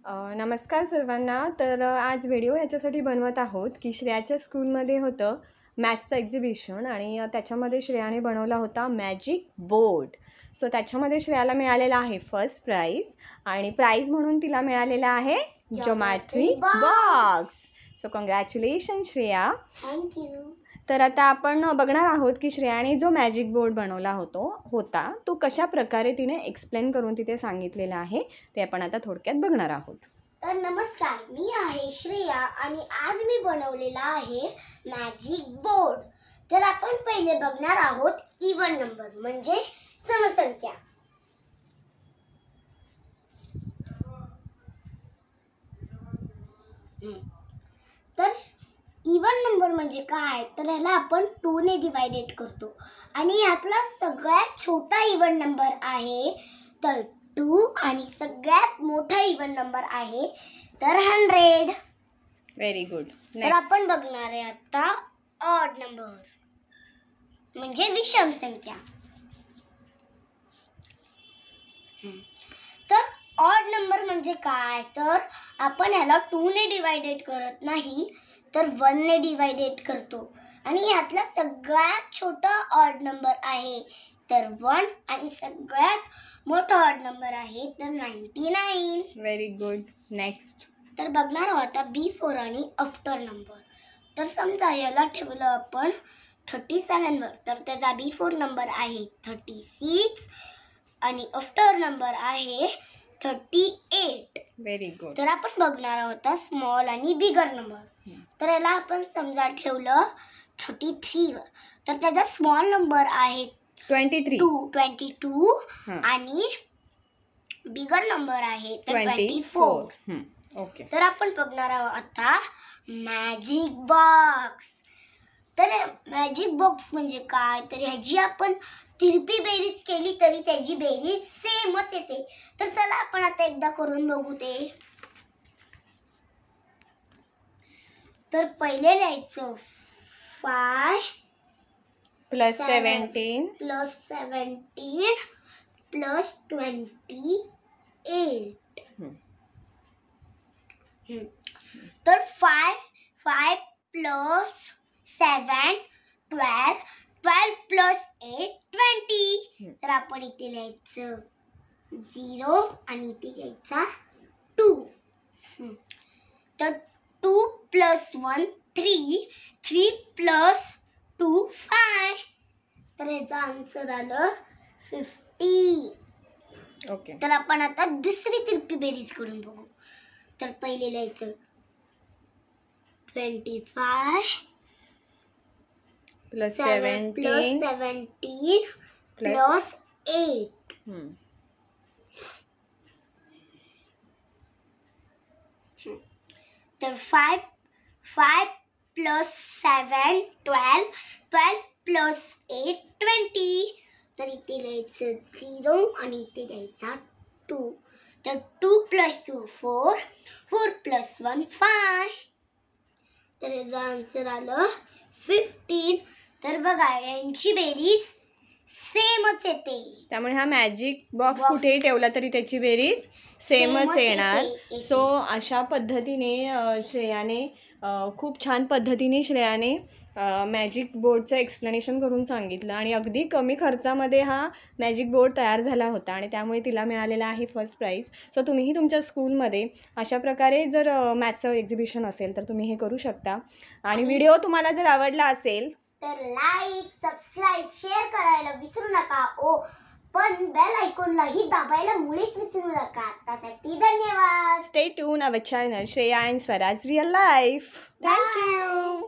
नमस्कार सर्वांना. तर आज व्हिडिओ ह्याच्यासाठी बनवत आहोत की श्रेयाच्या स्कूलमध्ये होतं मॅथ्सचं एक्झिबिशन आणि त्याच्यामध्ये श्रेयाने बनवला होता मॅजिक बोर्ड. सो त्याच्यामध्ये श्रेयाला मिळालेला आहे फर्स्ट प्राईज आणि प्राईज म्हणून तिला मिळालेला आहे geometry box. So congratulation Shreya. Thank you. तर आता आपण बघणार आहोत की श्रेयाने जो मॅजिक बोर्ड बनवला होता तो कशा प्रकारे तिने एक्सप्लेन करून तिथे सांगितलेला आहे ते आपण आता थोडक्यात बघणार आहोत. तर नमस्कार, मी आहे श्रेया आणि आज मी बनवलेला आहे मॅजिक बोर्ड. तर आपण पहिले बघणार आहोत इव्हन नंबर म्हणजे समसंख्या. तर इव्हन नंबर म्हणजे काय, तर ह्याला आपण 2 ने डिवाइडेड करतो आणि ह्यातला सगळ्यात छोटा इव्हन नंबर आहे तर 2 आणि सगळ्यात मोठा इव्हन नंबर आहे तर 100. Very good. तर आपण बघणार आहे आता ऑड नंबर म्हणजे विषम संख्या. तर ऑड नंबर म्हणजे काय, तर आपण ह्याला 2 ने डिवाइडेड करत नाही तर 1 ने डिवाइडेड करतो आणि ह्यातला सगळ्यात छोटा ऑड नंबर आहे तर 1 आणि सगळ्यात मोठा ऑड नंबर आहे तर 99. Very good. नेक्स्ट. तर बघणार आहोत आता बिफोर आणि आफ्टर नंबर. तर समजा याला ठेवलं आपण 37 वर तर त्याचा बिफोर नंबर आहे 36 आणि आफ्टर नंबर आहे 38. Very good. तर आपण बघणार आहोत स्मॉल आणि बिगर नंबर. तर याला आपण समजा ठेवलं 33 वर तर त्याचा स्मॉल नंबर आहे 22 आणि बिगर नंबर आहे तर 24. ओके. तर आपण बघणार आहोत आता मॅजिक बॉक्स. तर मॅजिक बॉक्स म्हणजे काय, तर ह्याची आपण तिरपी बेरीज केली तरी त्याची बेरीज सेमच येते. तर चला आपण आता एकदा करून बघू ते. तर पहिले लिहायचं 5 प्लस 17 प्लस 17 प्लस 28. तर 5 प्लस 7 12 12 प्लस 8 20. तर आपण इथे लिहायचं 0 आणि इथे लिहायचा 2. तर 2 प्लस 1 3 प्लस 2 5. तर याचा आन्सर आलं 50. ओके. तर आपण आता दुसरी तिरपी बेरीज करून बघू. तर पहिले लिहायचं 25 प्लस 17 प्लस 8. तर 5 प्लस 7 12 प्लस 8 20. तर इथे लिहायचं 0 आणि इथे लिहायचा 2. तर 2 प्लस 2 4 प्लस 1 5. तर याचा आन्सर आलं 15. तर बघा यांची बेरीज सेमच येते. त्यामुळे हा मॅजिक बॉक्स कुठेही ठेवला तरी त्याची बेरीज सेमच येणार. सो अशा पद्धतीने श्रेयाने खूप छान पद्धतीने श्रेयाने मॅजिक बोर्डचं एक्सप्लेनेशन करून सांगितलं आणि अगदी कमी खर्चामध्ये हा मॅजिक बोर्ड तयार झाला होता आणि त्यामुळे तिला मिळालेला आहे फर्स्ट प्राईज. सो तुम्हीही तुमच्या स्कूलमध्ये अशा प्रकारे जर मॅथ्सचं एक्झिबिशन असेल तर तुम्ही हे करू शकता. आणि व्हिडिओ तुम्हाला जर आवडला असेल तर लाईक सबस्क्राईब शेअर करायला विसरू नका. पण बेल आयकॉनलाही दाबायला मुळीच विसरू नका. त्यासाठी धन्यवाद. Stay tune our channel Shreya and Swaraj real life. Thank you.